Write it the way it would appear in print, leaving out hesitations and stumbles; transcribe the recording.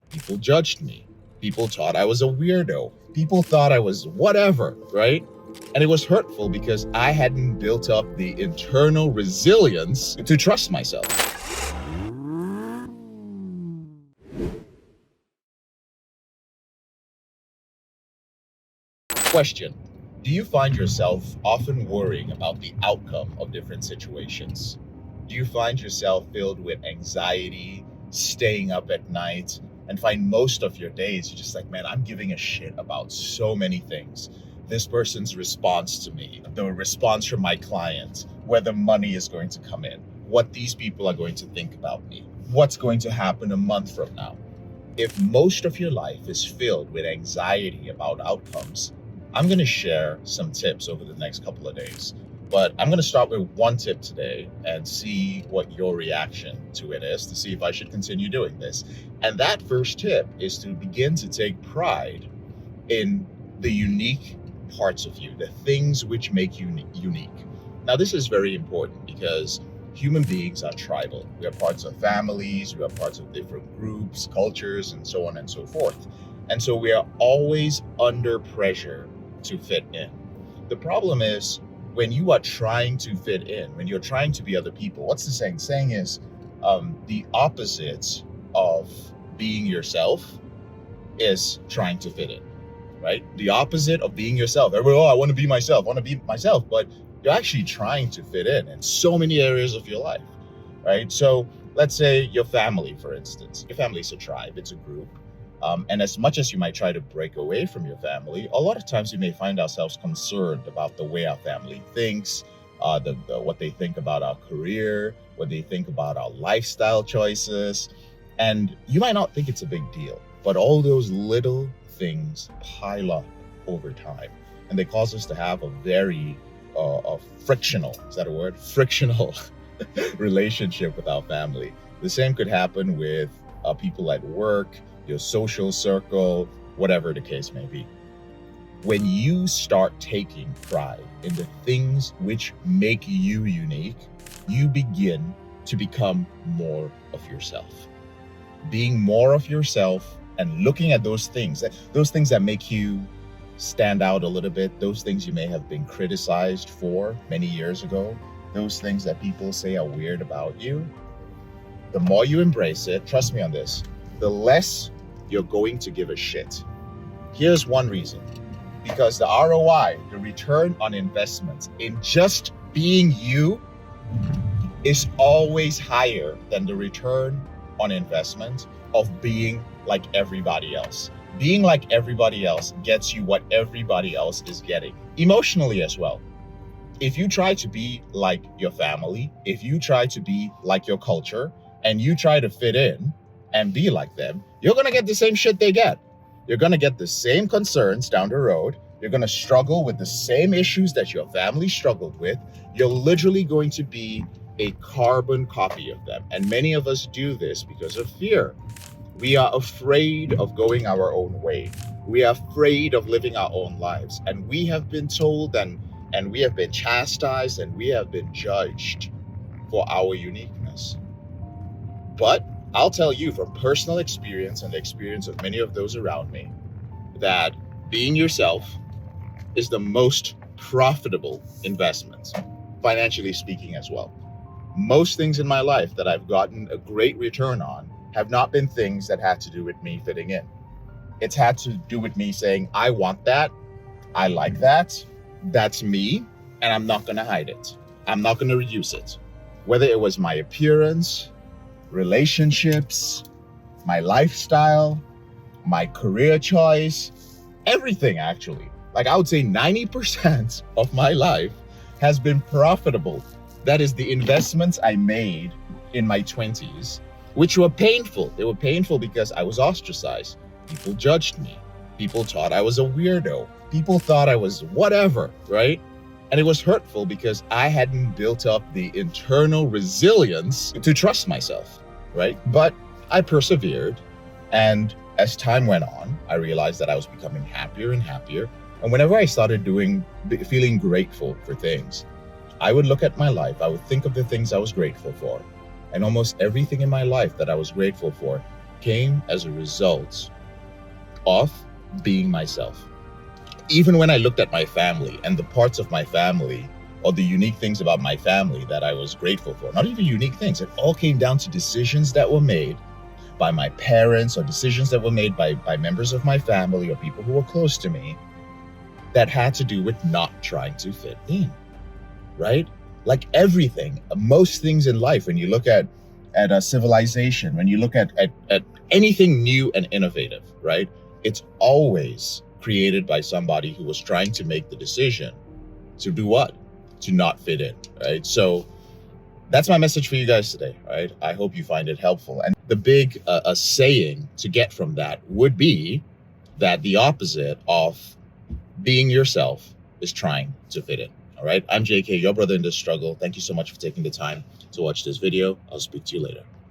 People judged me. People thought I was a weirdo. People thought I was whatever, right? And it was hurtful because I hadn't built up the internal resilience to trust myself. Question: do you find yourself often worrying about the outcome of different situations? Do you find yourself filled with anxiety, staying up at night, and find most of your days you're just like, man, I'm giving a shit about so many things. This person's response to me, the response from my client, whether money is going to come in, what these people are going to think about me, what's going to happen a month from now. If most of your life is filled with anxiety about outcomes, I'm going to share some tips over the next couple of days. But I'm going to start with one tip today and see what your reaction to it is, to see if I should continue doing this. And that first tip is to begin to take pride in the unique parts of you, the things which make you unique. Now, this is very important because human beings are tribal. We are parts of families, we are parts of different groups, cultures, and so on and so forth. And so we are always under pressure to fit in. The problem is when you are trying to fit in, when you're trying to be other people, what's the saying? Saying is the opposite of being yourself is trying to fit in, right? The opposite of being yourself. Everybody, I want to be myself, but you're actually trying to fit in so many areas of your life, right? So let's say your family, for instance. Your family is a tribe, it's a group. And as much as you might try to break away from your family, a lot of times we may find ourselves concerned about the way our family thinks, what they think about our career, what they think about our lifestyle choices. And you might not think it's a big deal, but all those little things pile up over time. And they cause us to have a very frictional, is that a word? Frictional relationship with our family. The same could happen with people at work, your social circle, whatever the case may be. When you start taking pride in the things which make you unique, you begin to become more of yourself. Being more of yourself and looking at those things that make you stand out a little bit, those things you may have been criticized for many years ago, those things that people say are weird about you, the more you embrace it, trust me on this, the less you're going to give a shit. Here's one reason. Because the ROI, the return on investment in just being you, is always higher than the return on investment of being like everybody else. Being like everybody else gets you what everybody else is getting, emotionally as well. If you try to be like your family, if you try to be like your culture, and you try to fit in and be like them, you're going to get the same shit they get. You're going to get the same concerns down the road. You're going to struggle with the same issues that your family struggled with. You're literally going to be a carbon copy of them. And many of us do this because of fear. We are afraid of going our own way. We are afraid of living our own lives. And we have been told and we have been chastised and we have been judged for our uniqueness. But I'll tell you from personal experience and the experience of many of those around me that being yourself is the most profitable investment, financially speaking as well. Most things in my life that I've gotten a great return on have not been things that had to do with me fitting in. It's had to do with me saying, I want that, I like that, that's me, and I'm not gonna hide it. I'm not gonna reduce it. Whether it was my appearance, relationships, my lifestyle, my career choice, everything actually. Like I would say 90% of my life has been profitable. That is the investments I made in my 20s, which were painful. They were painful because I was ostracized. People judged me. People thought I was a weirdo. People thought I was whatever, right? And it was hurtful because I hadn't built up the internal resilience to trust myself, right? But I persevered. And as time went on, I realized that I was becoming happier and happier. And whenever I started feeling grateful for things, I would look at my life. I would think of the things I was grateful for. And almost everything in my life that I was grateful for came as a result of being myself. Even when I looked at my family and the parts of my family or the unique things about my family that I was grateful for, not even unique things, it all came down to decisions that were made by my parents or decisions that were made by members of my family or people who were close to me that had to do with not trying to fit in, right? Like everything, most things in life, when you look at a civilization, when you look at anything new and innovative, right? It's always created by somebody who was trying to make the decision to do what? To not fit in, right? So that's my message for you guys today, right? I hope you find it helpful. And the big saying to get from that would be that the opposite of being yourself is trying to fit in, all right? I'm JK, your brother in this struggle. Thank you so much for taking the time to watch this video. I'll speak to you later.